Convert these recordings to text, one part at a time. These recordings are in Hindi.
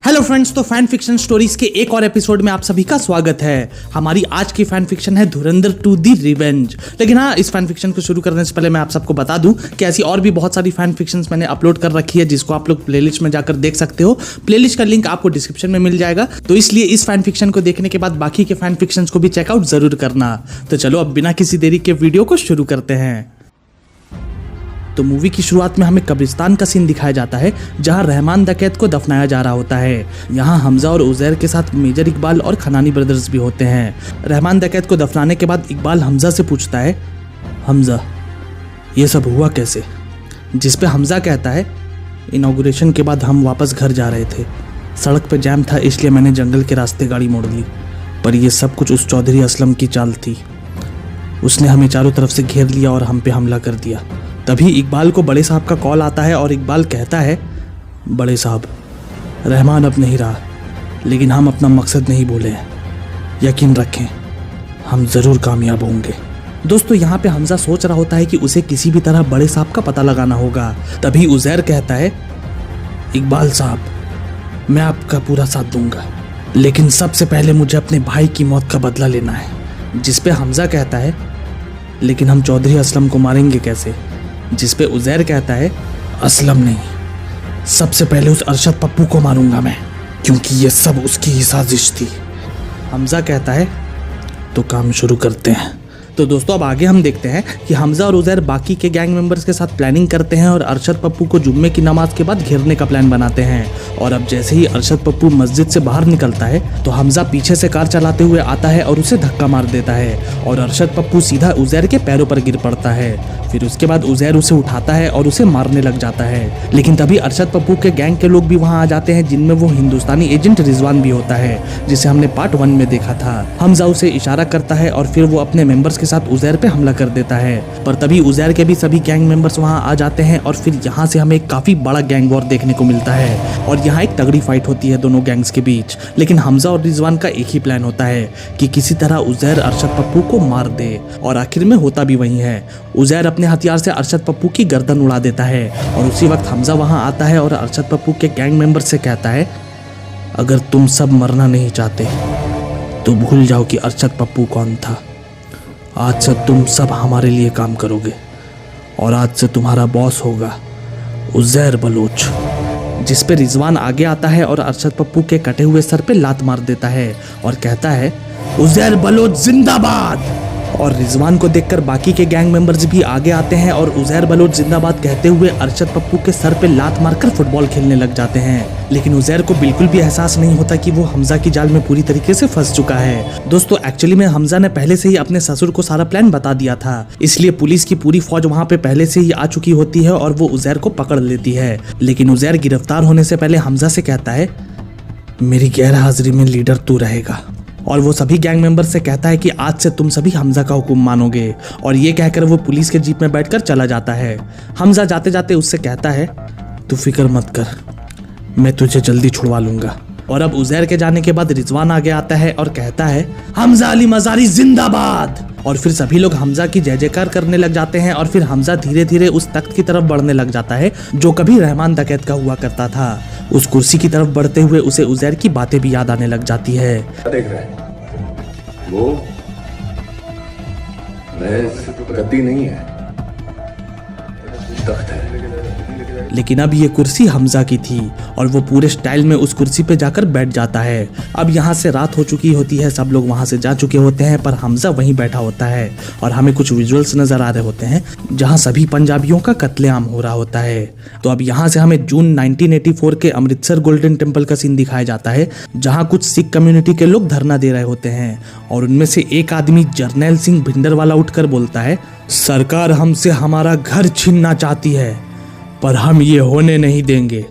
हेलो फ्रेंड्स, तो फैन फिक्शन स्टोरीज के एक और एपिसोड में आप सभी का स्वागत है। हमारी आज की फैन फिक्शन है धुरंधर 2 द रिवेंज। लेकिन हाँ, इस फैन फिक्शन को शुरू करने से पहले मैं आप सबको बता दूं कि ऐसी और भी बहुत सारी फैन फिक्शंस मैंने अपलोड कर रखी है, जिसको आप लोग प्लेलिस्ट में जाकर देख सकते हो। प्लेलिस्ट का लिंक आपको डिस्क्रिप्शन में मिल जाएगा, तो इसलिए इस फैन फिक्शन को देखने के बाद बाकी के फैन फिक्शंस को भी चेकआउट जरूर करना। तो चलो अब बिना किसी देरी के वीडियो को शुरू करते हैं। तो मूवी की शुरुआत में हमें कब्रिस्तान का सीन दिखाया जाता है, जहां रहमान द कैद को दफनाया जा रहा होता है। यहां हमजा और उजैर के साथ मेजर इकबाल और खनानी ब्रदर्स भी होते हैं। रहमान द कैद को दफनाने के बाद इकबाल हमजा से पूछता है, हमजा ये सब हुआ कैसे? जिस पे हमजा कहता है, इनॉग्रेशन के बाद हम वापस घर जा रहे थे, सड़क पे जैम था इसलिए मैंने जंगल के रास्ते गाड़ी मोड़ ली, पर यह सब कुछ उस चौधरी असलम की चाल थी। उसने हमें चारों तरफ से घेर लिया और हम पे हमला कर दिया। तभी इकबाल को बड़े साहब का कॉल आता है और इकबाल कहता है, बड़े साहब, रहमान अब नहीं रहा, लेकिन हम अपना मकसद नहीं भूले हैं। यकीन रखें, हम ज़रूर कामयाब होंगे। दोस्तों, यहाँ पे हमजा सोच रहा होता है कि उसे किसी भी तरह बड़े साहब का पता लगाना होगा। तभी उजैर कहता है, इकबाल साहब, मैं आपका पूरा साथ दूंगा, लेकिन सबसे पहले मुझे अपने भाई की मौत का बदला लेना है। जिस पे हमजा कहता है, लेकिन हम चौधरी असलम को मारेंगे कैसे? जिस पे उजैर कहता है, असलम नहीं, सबसे पहले उस अरशद पप्पू को मारूंगा मैं, क्योंकि ये सब उसकी ही साजिश थी। हमजा कहता है, तो काम शुरू करते हैं। तो दोस्तों, अब आगे हम देखते हैं कि हमजा और उजैर बाकी के गैंग मेंबर्स के साथ प्लानिंग करते हैं और अरशद पप्पू को जुम्मे की नमाज के बाद घेरने का प्लान बनाते हैं। और अब जैसे ही अरशद पप्पू मस्जिद से बाहर निकलता है, तो हमजा पीछे से कार चलाते हुए आता है और उसे धक्का मार देता है और अरशद पप्पू सीधा उजैर के पैरों पर गिर पड़ता है। फिर उसके बाद उजैर उसे उठाता है और उसे मारने लग जाता है। लेकिन तभी अरशद पप्पू के गैंग के लोग भी वहां आ जाते हैं, जिनमें वो हिंदुस्तानी एजेंट रिजवान भी होता है, जिसे हमने पार्ट 1 में देखा था। हमजा उसे इशारा करता है और फिर वो अपने मेंबर्स के साथ उजैर पे हमला कर देता है। पर तभी उजैर के भी सभी गैंग मेंबर्स वहां आ जाते हैं और फिर यहाँ से हमें काफी बड़ा गैंग वॉर देखने को मिलता है और यहाँ एक तगड़ी फाइट होती है दोनों गैंग्स के बीच। लेकिन हमजा और रिजवान का एक ही प्लान होता है कि किसी तरह उजैर अरशद पप्पू को मार दे, और आखिर में होता भी वही है। उजैर अपने हथियार से अरशद पप्पू की गर्दन उड़ा देता है और उसी वक्त हमजा वहां आता है और अरशद पप्पू के गैंग मेंबर से कहता है, अगर तुम सब मरना नहीं चाहते तो भूल जाओ कि अरशद पप्पू कौन था। आज से तुम सब हमारे लिए काम करोगे और आज से तुम्हारा बॉस होगा उजैर बलोच। जिस पे रिजवान आगे आता है और अरशद पप्पू के कटे हुए सर पे लात मार देता है और कहता है, उजैर बलोच जिंदाबाद। और रिजवान को देखकर बाकी के गैंग मेंबर्स भी आगे आते हैं और उजैर बलोच जिंदाबाद कहते हुए अरशद पप्पू के सर पे लात मारकर फुटबॉल खेलने लग जाते हैं। लेकिन उजैर को बिल्कुल भी एहसास नहीं होता कि वो हमजा की जाल में पूरी तरीके से फंस चुका है। दोस्तों, एक्चुअली में हमजा ने पहले से ही अपने ससुर को सारा प्लान बता दिया था, इसलिए पुलिस की पूरी फौज वहाँ पे पहले से ही आ चुकी होती है और वो उजैर को पकड़ लेती है। लेकिन उजैर गिरफ्तार होने से पहले हमजा से कहता है, मेरी गैर हाजिरी में लीडर तू रहेगा। और वो सभी गैंग मेंबर से कहता है कि आज से तुम सभी हमजा का हुक्म मानोगे। और ये कहकर वो पुलिस के जीप में बैठकर चला जाता है। हमजा जाते जाते उससे कहता है, तू फिक्र मत कर, मैं तुझे जल्दी छुड़वा लूंगा। और अब उजैर के जाने के बाद रिजवान आगे आता है और कहता है, हमजा अली मजारी जिंदाबाद। और फिर सभी लोग हमजा की जय जयकार करने लग जाते हैं और फिर हमजा धीरे धीरे उस तख्त की तरफ बढ़ने लग जाता है जो कभी रहमान द कैद का हुआ करता था। उस कुर्सी की तरफ बढ़ते हुए उसे उजैर की बातें भी याद आने लग जाती है। देख रहे हैं वो गद्दी नहीं है, तख्त है। लेकिन अब ये कुर्सी हमजा की थी और वो पूरे स्टाइल में उस कुर्सी पे जाकर बैठ जाता है। अब यहाँ से रात हो चुकी होती है, सब लोग वहाँ से जा चुके होते हैं, पर हमजा वहीं बैठा होता है और हमें कुछ विजुअल्स नजर आ रहे होते हैं जहाँ सभी पंजाबियों का कत्लेआम हो रहा होता है। तो अब यहाँ से हमें जून 1984 के अमृतसर गोल्डन टेम्पल का सीन दिखाया जाता है, जहाँ कुछ सिख कम्युनिटी के लोग धरना दे रहे होते हैं और उनमें से एक आदमी जर्नैल सिंह भिंडरवाला उठकर बोलता है, सरकार हमसे हमारा घर छीनना चाहती है, पर हम ये होने नहीं देंगे,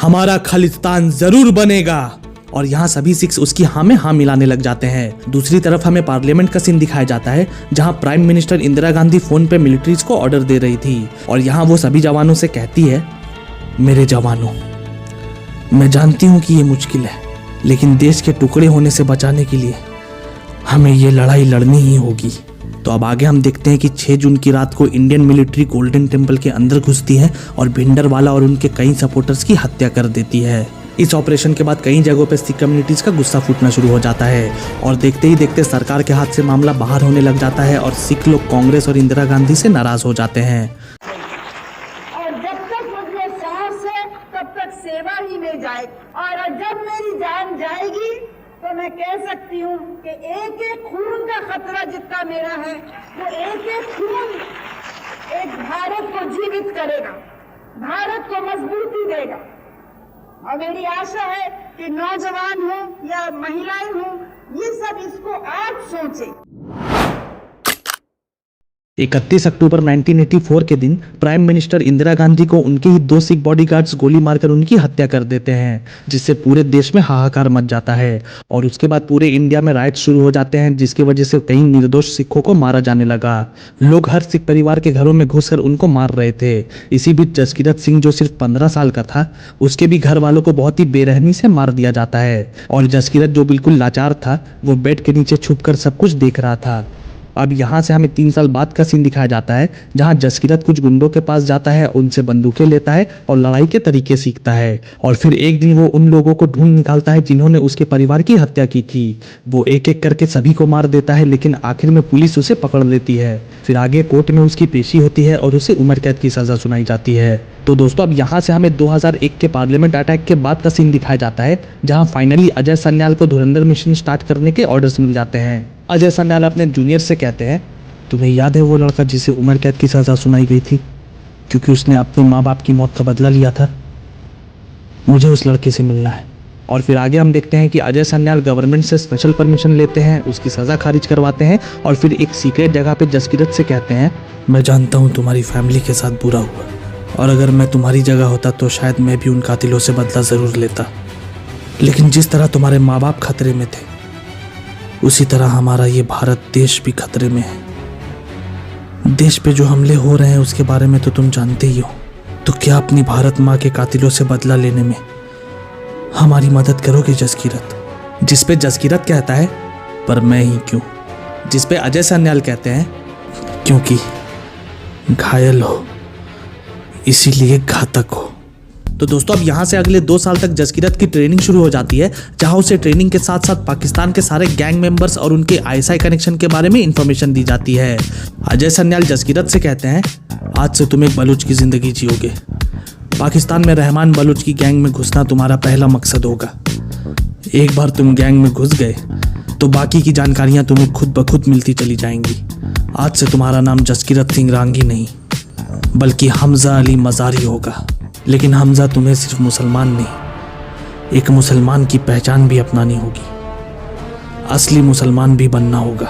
हमारा खालिस्तान जरूर बनेगा। और यहाँ सभी सिक्स उसकी हाँ में हाँ मिलाने लग जाते हैं। दूसरी तरफ हमें पार्लियामेंट का सीन दिखाया जाता है, जहाँ prime minister Indira Gandhi phone पे मिलिट्रीज को ऑर्डर दे रही थी और यहाँ वो सभी जवानों से कहती है, मेरे जवानों, मैं जानती हूँ कि ये मुश्किल है, लेकिन देश के टुकड़े होने से बचाने के लिए हमें ये लड़ाई लड़नी ही होगी। तो अब आगे हम देखते हैं कि 6 जून की रात को इंडियन मिलिट्री गोल्डन टेम्पल के अंदर घुसती है और भिंडरवाला और उनके कई सपोर्टर्स की हत्या कर देती है। इस ऑपरेशन के बाद कई जगहों पर सिख कम्युनिटीज का गुस्सा फूटना शुरू हो जाता है और देखते ही देखते सरकार के हाथ से मामला बाहर होने लग जाता है और सिख लोग कांग्रेस और इंदिरा गांधी से नाराज हो जाते हैं। और जब तक मुझे सांस है तब तक सेवा ही में जाए, और जब मेरी जान जाएगी तो मैं कह सकती हूँ कि एक एक खून का खतरा जितना मेरा है, वो एक एक खून एक भारत को जीवित करेगा, भारत को मजबूती देगा। और मेरी आशा है कि नौजवान हो या महिलाएं हो, ये सब इसको आज सोचे। 31 अक्टूबर 1984 के दिन प्राइम मिनिस्टर इंदिरा गांधी को उनके ही 2 सिख बॉडीगार्ड्स गोली मारकर उनकी हत्या कर देते हैं, जिससे पूरे देश में हाहाकार मच जाता है। और उसके बाद पूरे इंडिया में राइट्स शुरू हो जाते हैं, जिसकी वजह से कई निर्दोष सिखों को मारा जाने लगा। लोग हर सिख परिवार के घरों में घुसकर उनको मार रहे थे। इसी बीच जसकीरत सिंह, जो सिर्फ 15 साल का था, उसके भी घर वालों को बहुत ही बेरहमी से मार दिया जाता है। और जसकीरत, जो बिल्कुल लाचार था, वो बेड के नीचे छुपकर सब कुछ देख रहा था। अब यहाँ से हमें 3 साल बाद का सीन दिखाया जाता है, जहाँ जसकीरत कुछ गुंडों के पास जाता है, उनसे बंदूकें लेता है और लड़ाई के तरीके सीखता है। और फिर एक दिन वो उन लोगों को ढूंढ निकालता है जिन्होंने उसके परिवार की हत्या की थी। वो एक एक करके सभी को मार देता है, लेकिन आखिर में पुलिस उसे पकड़ लेती है। फिर आगे कोर्ट में उसकी पेशी होती है और उसे उम्र कैद की सजा सुनाई जाती है। तो दोस्तों, अब यहाँ से हमें 2001 के पार्लियामेंट अटैक के बाद का सीन दिखाया जाता है, जहाँ फाइनली अजय सन्याल को धुरंधर मिशन स्टार्ट करने के ऑर्डर्स मिल जाते हैं। अजय सन्याल अपने जूनियर से कहते हैं, तुम्हें याद है वो लड़का जिसे उम्र कैद की सजा सुनाई गई थी क्योंकि उसने अपने माँ बाप की मौत का बदला लिया था? मुझे उस लड़के से मिलना है। और फिर आगे हम देखते हैं कि अजय सन्याल गवर्नमेंट से स्पेशल परमिशन लेते हैं, उसकी सज़ा खारिज करवाते हैं और फिर एक सीक्रेट जगह पे जसकीरत से कहते हैं, मैं जानता हूँ तुम्हारी फैमिली के साथ बुरा हुआ, और अगर मैं तुम्हारी जगह होता तो शायद मैं भी उन कातिलों से बदला ज़रूर लेता, लेकिन जिस तरह तुम्हारे माँ बाप खतरे में थे, उसी तरह हमारा ये भारत देश भी खतरे में है। देश पे जो हमले हो रहे हैं उसके बारे में तो तुम जानते ही हो, तो क्या अपनी भारत माँ के कातिलों से बदला लेने में हमारी मदद करोगे जसकीरत? जिस पे जसकीरत कहता है, पर मैं ही क्यों? जिस पे अजय सन्याल कहते हैं, क्योंकि घायल हो इसीलिए घातक हो। तो दोस्तों, अब यहाँ से अगले 2 साल तक जसकीरत की ट्रेनिंग शुरू हो जाती है, जहाँ उसे ट्रेनिंग के साथ साथ पाकिस्तान के सारे गैंग मेंबर्स और उनके आईएसआई कनेक्शन के बारे में इंफॉर्मेशन दी जाती है। अजय सन्याल जसकीरत से कहते हैं, आज से तुम एक बलूच की जिंदगी जियोगे। पाकिस्तान में रहमान बलूच की गैंग में घुसना तुम्हारा पहला मकसद होगा। एक बार तुम गैंग में घुस गए तो बाकी की जानकारियां तुम्हें खुद ब खुद मिलती चली जाएंगी। आज से तुम्हारा नाम जसकीरत सिंह रांगी नहीं, बल्कि हमजा अली मजारी होगा। लेकिन हमजा तुम्हें सिर्फ मुसलमान नहीं, एक मुसलमान की पहचान भी अपनानी होगी, असली मुसलमान भी बनना होगा।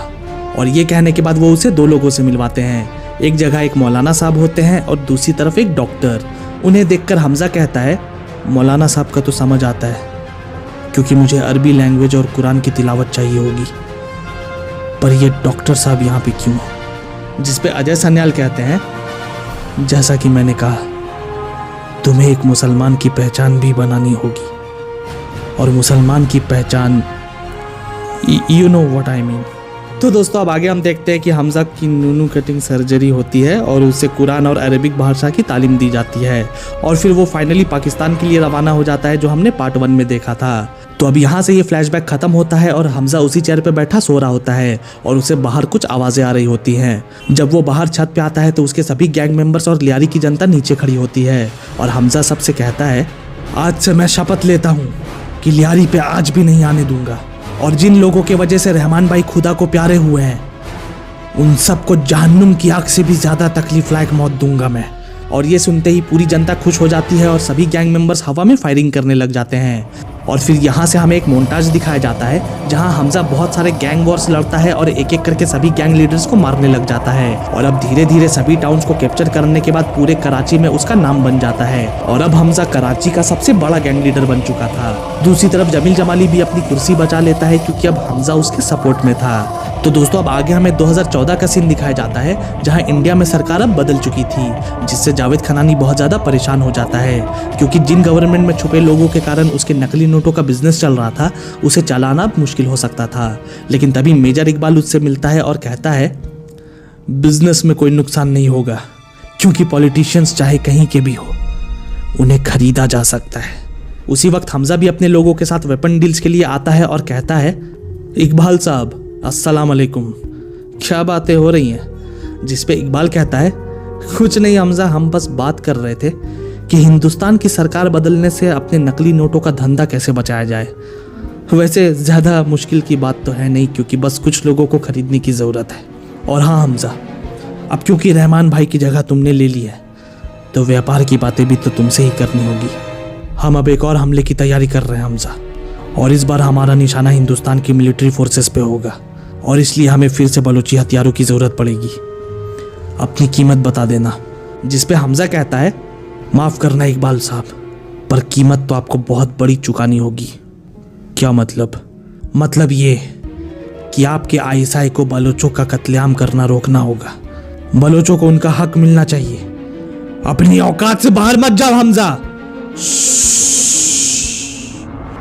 और ये कहने के बाद वो उसे 2 लोगों से मिलवाते हैं। एक जगह एक मौलाना साहब होते हैं और दूसरी तरफ एक डॉक्टर। उन्हें देखकर हमजा कहता है, मौलाना साहब का तो समझ आता है क्योंकि मुझे अरबी लैंग्वेज और कुरान की तिलावत चाहिए होगी, पर ये डॉक्टर साहब यहाँ पे क्यों? जिस पे अजय सन्याल कहते हैं, जैसा कि मैंने कहा, तुम्हें एक मुसलमान की पहचान भी बनानी होगी, और मुसलमान की पहचान, you know what I mean. तो दोस्तों, अब आगे हम देखते हैं कि हमजा की नूनू कटिंग सर्जरी होती है और उसे कुरान और अरबिक भाषा की तालीम दी जाती है, और फिर वो फाइनली पाकिस्तान के लिए रवाना हो जाता है, जो हमने पार्ट 1 में देखा था। तो अब यहाँ से ये फ्लैशबैक खत्म होता है और हमजा उसी चेयर पे बैठा सो रहा होता है और उसे बाहर कुछ आवाजें आ रही होती हैं। जब वो बाहर छत पे आता है तो उसके सभी गैंग मेंबर्स और लियारी की जनता नीचे खड़ी होती है और हमजा सबसे कहता है, आज से मैं शपथ लेता हूँ कि लियारी पे आज भी नहीं आने दूंगा, और जिन लोगों के वजह से रहमान भाई खुदा को प्यारे हुए हैं, उन सबको जहन्नुम की आग से भी ज्यादा तकलीफ लायक मौत दूंगा मैं। और ये सुनते ही पूरी जनता खुश हो जाती है और सभी गैंग मेंबर्स हवा में फायरिंग करने लग जाते हैं। और फिर यहाँ से हमें एक मोन्टाज दिखाया जाता है, जहाँ हमजा बहुत सारे गैंग वॉर्स लड़ता है और एक एक करके सभी गैंग लीडर्स को मारने लग जाता है। और अब धीरे धीरे सभी टाउन्स को कैप्चर करने के बाद पूरे कराची में उसका नाम बन जाता है, और अब हमजा कराची का सबसे बड़ा गैंग लीडर बन चुका था। दूसरी तरफ जमील जमाली भी अपनी कुर्सी बचा लेता है, क्योंकि अब हमजा उसके सपोर्ट में था। तो दोस्तों, अब आगे हमें 2014 का सीन दिखाया जाता है, जहां इंडिया में सरकार अब बदल चुकी थी, जिससे जावेद खनानी बहुत ज़्यादा परेशान हो जाता है, क्योंकि जिन गवर्नमेंट में छुपे लोगों के कारण उसके नकली नोटों का बिजनेस चल रहा था, उसे चलाना अब मुश्किल हो सकता था। लेकिन तभी मेजर इकबाल उससे मिलता है और कहता है, बिजनेस में कोई नुकसान नहीं होगा, क्योंकि पॉलिटिशियंस चाहे कहीं के भी हो, उन्हें खरीदा जा सकता है। उसी वक्त हमजा भी अपने लोगों के साथ वेपन डील्स के लिए आता है और कहता है, इकबाल साहब अस्सलाम वालेकुम, क्या बातें हो रही हैं? जिस पे इकबाल कहता है, कुछ नहीं हमजा, हम बस बात कर रहे थे कि हिंदुस्तान की सरकार बदलने से अपने नकली नोटों का धंधा कैसे बचाया जाए। वैसे ज़्यादा मुश्किल की बात तो है नहीं, क्योंकि बस कुछ लोगों को खरीदने की ज़रूरत है। और हाँ हमजा, अब क्योंकि रहमान भाई की जगह तुमने ले ली है, तो व्यापार की बातें भी तो तुमसे ही करनी होगी। हम अब एक और हमले की तैयारी कर रहे हैं हमजा, और इस बार हमारा निशाना हिंदुस्तान की मिलिट्री फोर्सेस पे होगा, और इसलिए हमें फिर से बलूची हथियारों की ज़रूरत पड़ेगी। अपनी कीमत बता देना। जिस पे हमजा कहता है, माफ़ करना इकबाल साहब, पर कीमत तो आपको बहुत बड़ी चुकानी होगी। क्या मतलब? मतलब ये कि आपके आईएसआई को बलोचों का कत्लेआम करना रोकना होगा। बलोचों को उनका हक मिलना चाहिए। अपनी औकात से बाहर मत जाओ हमजा।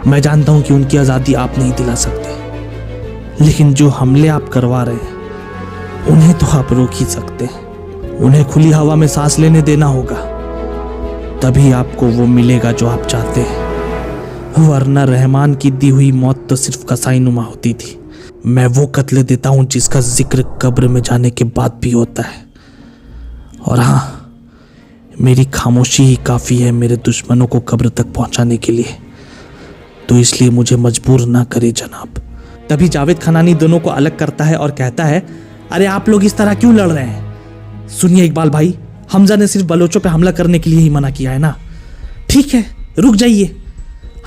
मैं जानता हूं कि उनकी आज़ादी आप नहीं दिला सकते, लेकिन जो हमले आप करवा रहे हैं उन्हें तो आप रोक ही सकते हैं। उन्हें खुली हवा में सांस लेने देना होगा, तभी आपको वो मिलेगा जो आप चाहते हैं। वरना रहमान की दी हुई मौत तो सिर्फ कसाईनुमा होती थी। मैं वो कत्ले देता हूं जिसका जिक्र कब्र में जाने के बाद भी होता है। और हाँ, मेरी खामोशी ही काफ़ी है मेरे दुश्मनों को कब्र तक पहुंचाने के लिए, तो इसलिए मुझे मजबूर ना करे जनाब। तभी जावेद खनानी दोनों को अलग करता है और कहता है, अरे आप लोग इस तरह क्यों लड़ रहे हैं? सुनिए इकबाल भाई, हमजा ने सिर्फ बलोचों पे हमला करने के लिए ही मना किया है ना। ठीक है, रुक जाइए,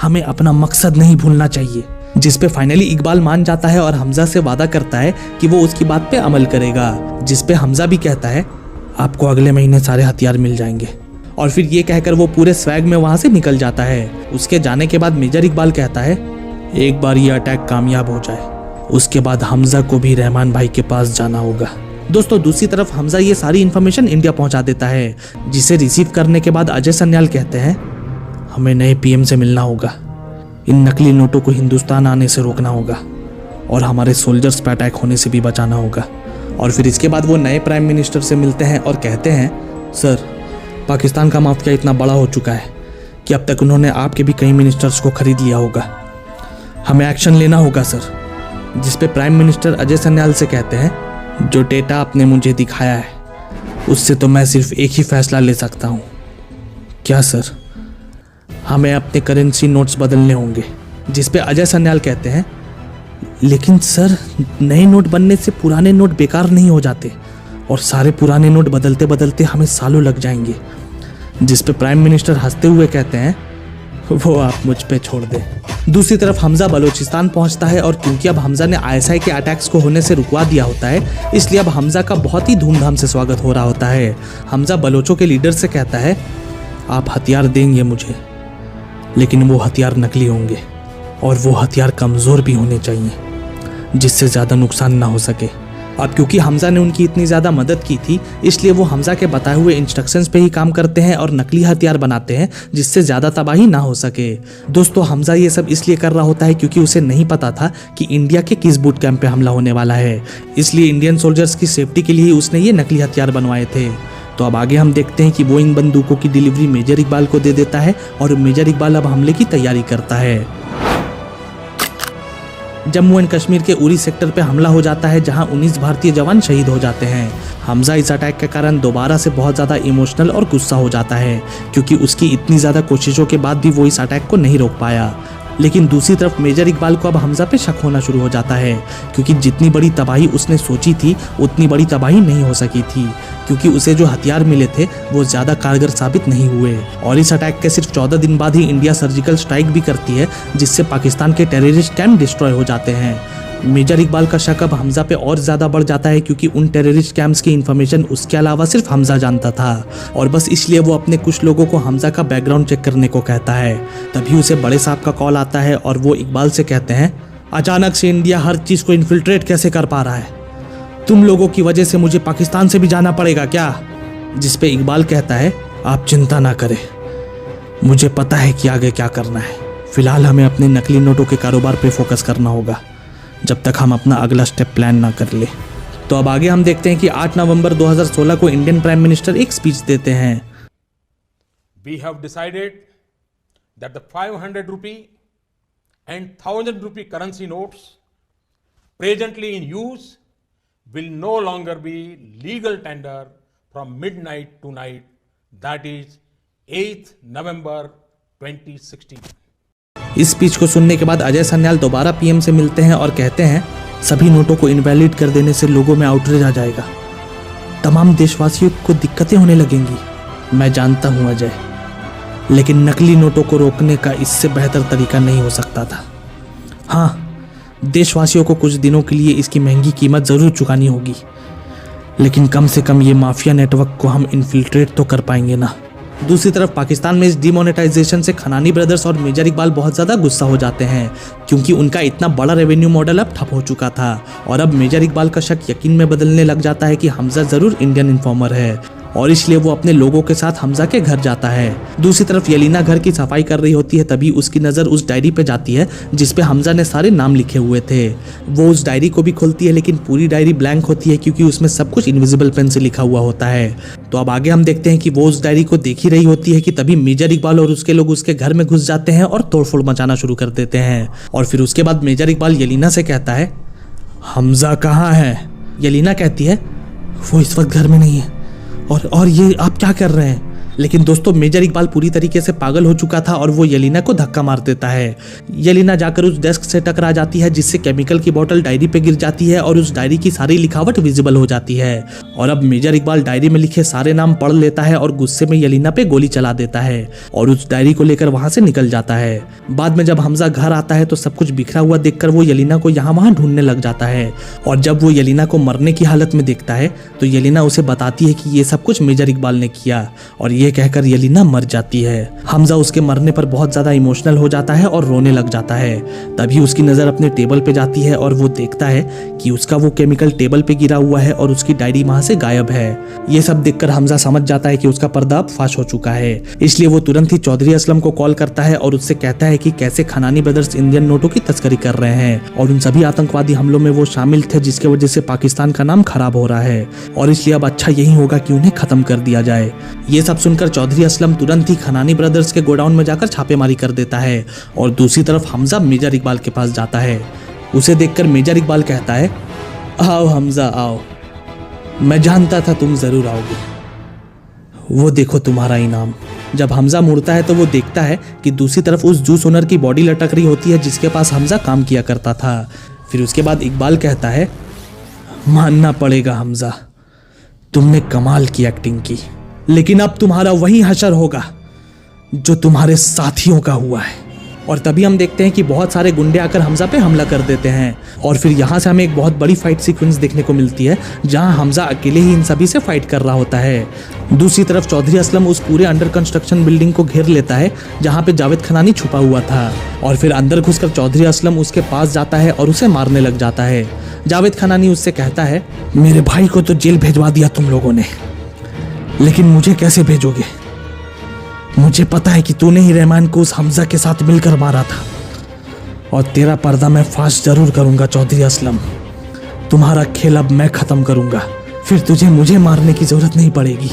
हमें अपना मकसद नहीं भूलना चाहिए। जिस पे फाइनली इकबाल मान जाता है और हमजा से वादा करता है कि वो उसकी बात पे अमल करेगा। जिस पे हमजा भी कहता है, आपको अगले महीने सारे हथियार मिल जाएंगे। और फिर ये कहकर वो पूरे स्वैग में वहां से निकल जाता है। उसके जाने के बाद मेजर इकबाल कहता है, एक बार ये अटैक कामयाब हो जाए, उसके बाद हमजा को भी रहमान भाई के पास जाना होगा। दोस्तों दूसरी तरफ हमजा ये सारी इन्फॉर्मेशन इंडिया पहुंचा देता है, जिसे रिसीव करने के बाद अजय सन्याल कहते हैं, हमें नए पीएम से मिलना होगा, इन नकली नोटों को हिंदुस्तान आने से रोकना होगा, और हमारे सोल्जर्स पे अटैक होने से भी बचाना होगा। और फिर इसके बाद वो नए प्राइम मिनिस्टर से मिलते हैं और कहते हैं, सर पाकिस्तान का माफिया इतना बड़ा हो चुका है कि अब तक उन्होंने आपके भी कई मिनिस्टर्स को खरीद लिया होगा, हमें एक्शन लेना होगा सर। जिस पे प्राइम मिनिस्टर अजय सन्याल से कहते हैं, जो डेटा आपने मुझे दिखाया है उससे तो मैं सिर्फ एक ही फैसला ले सकता हूँ। क्या सर? हमें अपने करेंसी नोट्स बदलने होंगे। जिस पे अजय सन्याल कहते हैं, लेकिन सर नए नोट बनने से पुराने नोट बेकार नहीं हो जाते, और सारे पुराने नोट बदलते बदलते हमें सालों लग जाएंगे। जिस पे प्राइम मिनिस्टर हंसते हुए कहते हैं, वो आप मुझ पे छोड़ दें। दूसरी तरफ हमजा बलूचिस्तान पहुंचता है, और क्योंकि अब हमजा ने आईएसआई के अटैक्स को होने से रुकवा दिया होता है, इसलिए अब हमजा का बहुत ही धूमधाम से स्वागत हो रहा होता है। हमजा बलोचों के लीडर से कहता है, आप हथियार देंगे मुझे, लेकिन वो हथियार नकली होंगे, और वो हथियार कमज़ोर भी होने चाहिए, जिससे ज़्यादा नुकसान ना हो सके। अब क्योंकि हमजा ने उनकी इतनी ज़्यादा मदद की थी, इसलिए वो हमजा के बताए हुए इंस्ट्रक्शंस पे ही काम करते हैं और नकली हथियार बनाते हैं, जिससे ज़्यादा तबाही ना हो सके। दोस्तों हमजा ये सब इसलिए कर रहा होता है क्योंकि उसे नहीं पता था कि इंडिया के किस बूट कैंप पे हमला होने वाला है, इसलिए इंडियन सोल्जर्स की सेफ्टी के लिए उसने ये नकली हथियार बनवाए थे। तो अब आगे हम देखते हैं कि वो इन बंदूकों की डिलीवरी मेजर इकबाल को दे देता है, और मेजर इकबाल अब हमले की तैयारी करता है। जम्मू एंड कश्मीर के उरी सेक्टर पे हमला हो जाता है, जहां 19 भारतीय जवान शहीद हो जाते हैं। हमजा इस अटैक के कारण दोबारा से बहुत ज़्यादा इमोशनल और गुस्सा हो जाता है, क्योंकि उसकी इतनी ज़्यादा कोशिशों के बाद भी वो इस अटैक को नहीं रोक पाया। लेकिन दूसरी तरफ मेजर इकबाल को अब हमजा पे शक होना शुरू हो जाता है, क्योंकि जितनी बड़ी तबाही उसने सोची थी उतनी बड़ी तबाही नहीं हो सकी थी, क्योंकि उसे जो हथियार मिले थे वो ज़्यादा कारगर साबित नहीं हुए। और इस अटैक के सिर्फ 14 दिन बाद ही इंडिया सर्जिकल स्ट्राइक भी करती है, जिससे पाकिस्तान के टेररिस्ट कैंप डिस्ट्रॉय हो जाते हैं। मेजर इकबाल का शक अब हमजा पे और ज़्यादा बढ़ जाता है, क्योंकि उन टेररिस्ट कैंप्स की इन्फॉर्मेशन उसके अलावा सिर्फ हमजा जानता था, और बस इसलिए वो अपने कुछ लोगों को हमजा का बैकग्राउंड चेक करने को कहता है। तभी उसे बड़े साहब का कॉल आता है, और वो इकबाल से कहते हैं, अचानक से इंडिया हर चीज़ को इन्फिल्ट्रेट कैसे कर पा रहा है? तुम लोगों की वजह से मुझे पाकिस्तान से भी जाना पड़ेगा क्या? जिस पे इकबाल कहता है, आप चिंता ना करें, मुझे पता है कि आगे क्या करना है। फिलहाल हमें अपने नकली नोटों के कारोबार पे फोकस करना होगा, जब तक हम अपना अगला स्टेप प्लान ना कर ले। तो अब आगे हम देखते हैं कि 8 नवंबर 2016 को इंडियन प्राइम मिनिस्टर एक स्पीच देते हैं। We have decided that the 500 rupee and 1000 rupee currency notes presently in use will no longer be legal tender from midnight tonight, that is 8th November 2016. इस स्पीच को सुनने के बाद अजय सन्याल दोबारा पीएम से मिलते हैं और कहते हैं सभी नोटों को इनवैलिड कर देने से लोगों में आउटरीच आ जाएगा, तमाम देशवासियों को दिक्कतें होने लगेंगी। मैं जानता हूं अजय, लेकिन नकली नोटों को रोकने का इससे बेहतर तरीका नहीं हो सकता था। हाँ, देशवासियों को कुछ दिनों के लिए इसकी महंगी कीमत जरूर चुकानी होगी, लेकिन कम से कम ये माफिया नेटवर्क को हम इन्फिल्ट्रेट तो कर पाएंगे ना। दूसरी तरफ पाकिस्तान में इस डिमोनेटाइजेशन से खनानी ब्रदर्स और मेजर इकबाल बहुत ज़्यादा गुस्सा हो जाते हैं, क्योंकि उनका इतना बड़ा रेवेन्यू मॉडल अब ठप हो चुका था और अब मेजर इकबाल का शक यकीन में बदलने लग जाता है कि हमजा ज़रूर इंडियन इन्फॉर्मर है और इसलिए वो अपने लोगों के साथ हमजा के घर जाता है। दूसरी तरफ येलिना घर की सफाई कर रही होती है, तभी उसकी नज़र उस डायरी पे जाती है जिसपे हमजा ने सारे नाम लिखे हुए थे। वो उस डायरी को भी खोलती है, लेकिन पूरी डायरी ब्लैंक होती है क्योंकि उसमें सब कुछ इनविजिबल पेन से लिखा हुआ होता है। तो अब आगे हम देखते हैं कि वो उस डायरी को देख ही रही होती है कि तभी मेजर इकबाल और उसके लोग उसके घर में घुस जाते हैं और तोड़फोड़ मचाना शुरू कर देते हैं। और फिर उसके बाद मेजर इकबाल येलिना से कहता है, हमजा कहाँ है? येलिना कहती है, वो इस वक्त घर में नहीं है। और ये आप क्या कर रहे हैं? लेकिन दोस्तों, मेजर इकबाल पूरी तरीके से पागल हो चुका था और वो येलिना को धक्का मार देता है। येलिना जाकर उस डेस्क से टकरा जाती है, जिससे केमिकल की बोतल डायरी पे गिर जाती है और उस डायरी की सारी लिखावट विजिबल हो जाती है। और अब मेजर इकबाल डायरी में लिखे सारे नाम पढ़ लेता है और गुस्से में येलिना पे गोली चला देता है और उस डायरी को लेकर वहां से निकल जाता है। बाद में जब हमजा घर आता है तो सब कुछ बिखरा हुआ देखकर वो येलिना को यहाँ वहां ढूंढने लग जाता है और जब वो येलिना को मरने की हालत में देखता है तो येलिना उसे बताती है कि ये सब कुछ मेजर इकबाल ने किया और ये कहकर येलिना मर जाती है। हमजा उसके मरने पर बहुत ज्यादा इमोशनल हो जाता है और रोने लग जाता है। तभी उसकी नजर अपने टेबल पे जाती है और वो देखता है कि उसका वो केमिकल टेबल पे गिरा हुआ है और उसकी डायरी वहां से गायब है। ये सब देखकर हमजा समझ जाता है कि उसका पर्दा अब फाश हो चुका है, इसलिए वो तुरंत ही चौधरी असलम को कॉल करता है और उससे कहता है कि कैसे खनानी ब्रदर्स इंडियन नोटों की तस्करी कर रहे हैं और उन सभी आतंकवादी हमलों में वो शामिल थे जिसकी वजह से पाकिस्तान का नाम खराब हो रहा है और इसलिए अब अच्छा यही होगा कि उन्हें खत्म कर दिया जाए। ये सब सुनकर चौधरी असलम तुरंत ही खनानी ब्रदर्स के गोडाउन में जाकर छापेमारी कर देता है और दूसरी तरफ हमजा मेजर इकबाल के पास जाता है। उसे देखकर मेजर इकबाल कहता है, आओ हमजा आओ, मैं जानता था तुम जरूर आओगे, वो देखो तुम्हारा इनाम। जब हमजा मुड़ता है तो वो देखता है कि दूसरी तरफ उस जूस ओनर की बॉडी लटक रही होती है जिसके पास हमजा काम किया करता था। फिर उसके बाद इकबाल कहता है, मानना पड़ेगा हमजा, तुमने कमाल की एक्टिंग की, लेकिन अब तुम्हारा वही हशर होगा जो तुम्हारे साथियों का हुआ है। और तभी हम देखते हैं कि बहुत सारे गुंडे आकर हमजा पे हमला कर देते हैं और फिर यहाँ से हमें एक बहुत बड़ी फाइट सीक्वेंस देखने को मिलती है जहाँ हमजा अकेले ही इन सभी से फाइट कर रहा होता है। दूसरी तरफ चौधरी असलम उस पूरे अंडर कंस्ट्रक्शन बिल्डिंग को घेर लेता है जहाँ पे जावेद खनानी छुपा हुआ था और फिर अंदर घुसकर चौधरी असलम उसके पास जाता है और उसे मारने लग जाता है। जावेद खनानी उससे कहता है, मेरे भाई को तो जेल भेजवा दिया तुम लोगों ने, लेकिन मुझे कैसे भेजोगे? मुझे पता है कि तूने ही रहमान को उस हमजा के साथ मिलकर मारा था और तेरा पर्दा मैं फाश जरूर करूंगा चौधरी असलम। तुम्हारा खेल अब मैं खत्म करूंगा, फिर तुझे मुझे मारने की जरूरत नहीं पड़ेगी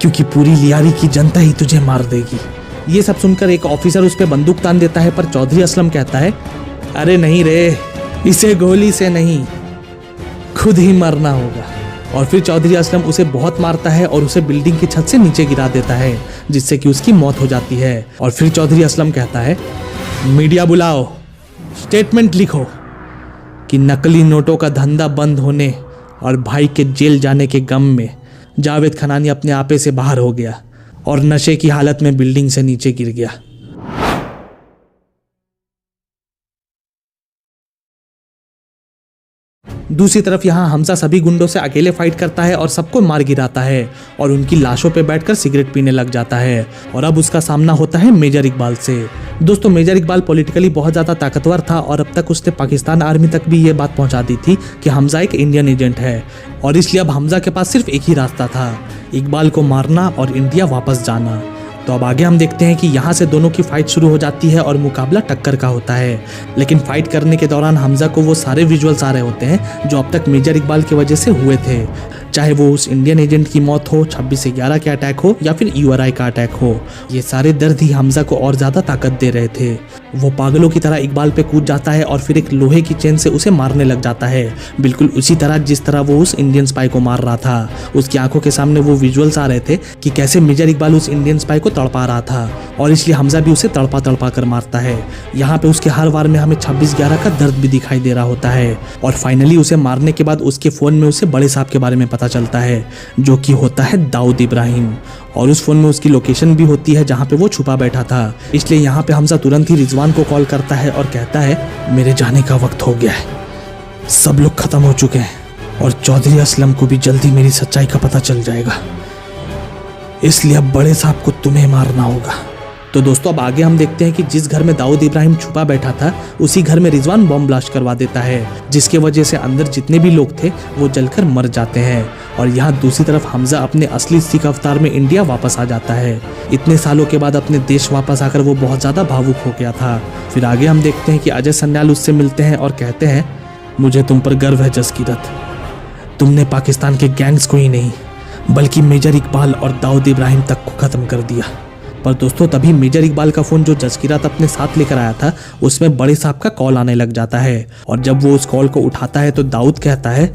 क्योंकि पूरी लियारी की जनता ही तुझे मार देगी। ये सब सुनकर एक ऑफिसर उस पर बंदूक तान देता है, पर चौधरी असलम कहता है, अरे नहीं रे, इसे गोली से नहीं खुद ही मरना होगा। और फिर चौधरी असलम उसे बहुत मारता है और उसे बिल्डिंग की छत से नीचे गिरा देता है जिससे कि उसकी मौत हो जाती है। और फिर चौधरी असलम कहता है, मीडिया बुलाओ, स्टेटमेंट लिखो कि नकली नोटों का धंधा बंद होने और भाई के जेल जाने के गम में जावेद खनानी अपने आपे से बाहर हो गया और नशे की हालत में बिल्डिंग से नीचे गिर गया। दूसरी तरफ यहाँ हमजा सभी गुंडों से अकेले फाइट करता है और सबको मार गिराता है और उनकी लाशों पे बैठकर सिगरेट पीने लग जाता है और अब उसका सामना होता है मेजर इकबाल से। दोस्तों, मेजर इकबाल पॉलिटिकली बहुत ज़्यादा ताकतवर था और अब तक उसने पाकिस्तान आर्मी तक भी ये बात पहुंचा दी थी कि हमजा एक इंडियन एजेंट है और इसलिए अब हमजा के पास सिर्फ एक ही रास्ता था, इकबाल को मारना और इंडिया वापस जाना। तो अब आगे हम देखते हैं कि यहाँ से दोनों की फाइट शुरू हो जाती है और मुकाबला टक्कर का होता है। लेकिन फाइट करने के दौरान हमजा को वो सारे विजुअल्स आ रहे होते हैं जो अब तक मेजर इकबाल की वजह से हुए थे। चाहे वो उस इंडियन एजेंट की मौत हो, 26/11 के अटैक हो या फिर URI का अटैक हो। ये सारे दर्द ही हमजा को और ज्यादा ताकत दे रहे थे। वो पागलों की तरह इकबाल पे कूद जाता है और फिर एक लोहे की चेन से उसे मारने लग जाता है, बिल्कुल उसी तरह जिस तरह वो उस इंडियन स्पाई को मार रहा था। उसकी आंखों के सामने वो विजुअल्स आ रहे थे कि कैसे मेजर इकबाल उस इंडियन स्पाई को तड़पा रहा था और इसलिए हमजा भी उसे तड़पा तड़पा कर मारता है। यहाँ पे उसके हर वार में हमें 26/11 का दर्द भी दिखाई दे रहा होता है और फाइनली उसे मारने के बाद उसके फोन में उसे बड़े साहब के बारे में पता चलता है, जो कि होता है दाऊद इब्राहिम, और उस फोन में उसकी लोकेशन भी होती है जहाँ पे वो छुपा बैठा था। इसलिए यहाँ पे हमजा तुरंत ही रिजवान को कॉल करता है और कहता है मेरे जाने का वक्त हो गया है, सब लोग खत्म हो चुके हैं और चौधरी असलम को भी जल्दी मेरी सच्चाई का पता चल जाएगा, इसलिए अब बड़े साहब को तुम्हें मारना होगा। तो दोस्तों अब आगे हम देखते हैं कि जिस घर में दाऊद इब्राहिम छुपा बैठा था उसी घर में रिजवान बॉम्ब ब्लास्ट करवा देता है, जिसके वजह से अंदर जितने भी लोग थे वो जलकर मर जाते हैं। और यहाँ दूसरी तरफ हमजा अपने असली सिख अवतार में इंडिया वापस आ जाता है। इतने सालों के बाद अपने देश वापस आकर वो बहुत ज्यादा भावुक हो गया था। फिर आगे हम देखते हैं कि अजय सन्याल उससे मिलते हैं और कहते हैं मुझे तुम पर गर्व है जसकीरत, तुमने पाकिस्तान के गैंग्स को ही नहीं बल्कि मेजर इकबाल और दाऊद इब्राहिम तक को खत्म कर दिया। पर दोस्तों तभी मेजर इकबाल का फोन जो जसकीरत अपने साथ लेकर आया था उसमें बड़े साहब का कॉल आने लग जाता है और जब वो उस कॉल को उठाता है तो दाऊद कहता है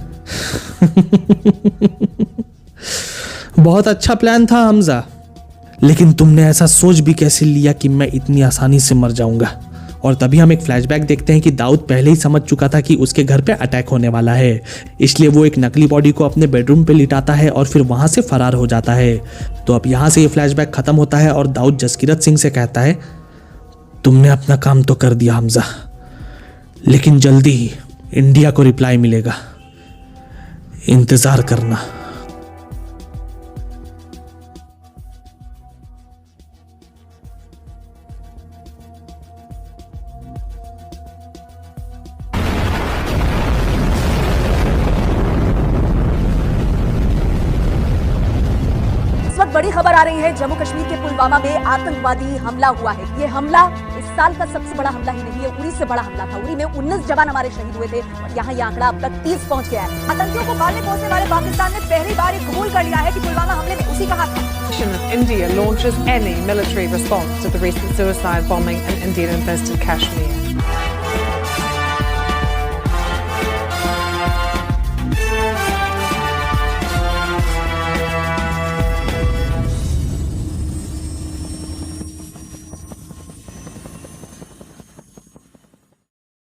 बहुत अच्छा प्लान था हमजा, लेकिन तुमने ऐसा सोच भी कैसे लिया कि मैं इतनी आसानी से मर जाऊंगा। और तभी हम एक फ्लैशबैक देखते हैं कि दाऊद पहले ही समझ चुका था कि उसके घर पे अटैक होने वाला है, इसलिए वो एक नकली बॉडी को अपने बेडरूम पे लिटाता है और फिर वहां से फरार हो जाता है। तो अब यहाँ से ये फ्लैशबैक खत्म होता है और दाऊद जसकीरत सिंह से कहता है तुमने अपना काम तो कर दिया हमजा, लेकिन जल्दी ही इंडिया को रिप्लाई मिलेगा, इंतजार करना। बड़ी खबर आ रही है, जम्मू कश्मीर के पुलवामा में आतंकवादी हमला हुआ है। ये हमला इस साल का सबसे बड़ा हमला ही नहीं है, उरी से बड़ा हमला था। उरी में 19 जवान हमारे शहीद हुए थे और यहाँ ये आंकड़ा अब तक 30 पहुंच गया है। आतंकियों को मारने पहुंचने वाले पाकिस्तान ने पहली बार ये कबूल कर लिया है कि पुलवामा हमले में उसी का हाथ था। India launches any military response to the recent suicide bombing in Indian-infested Kashmir.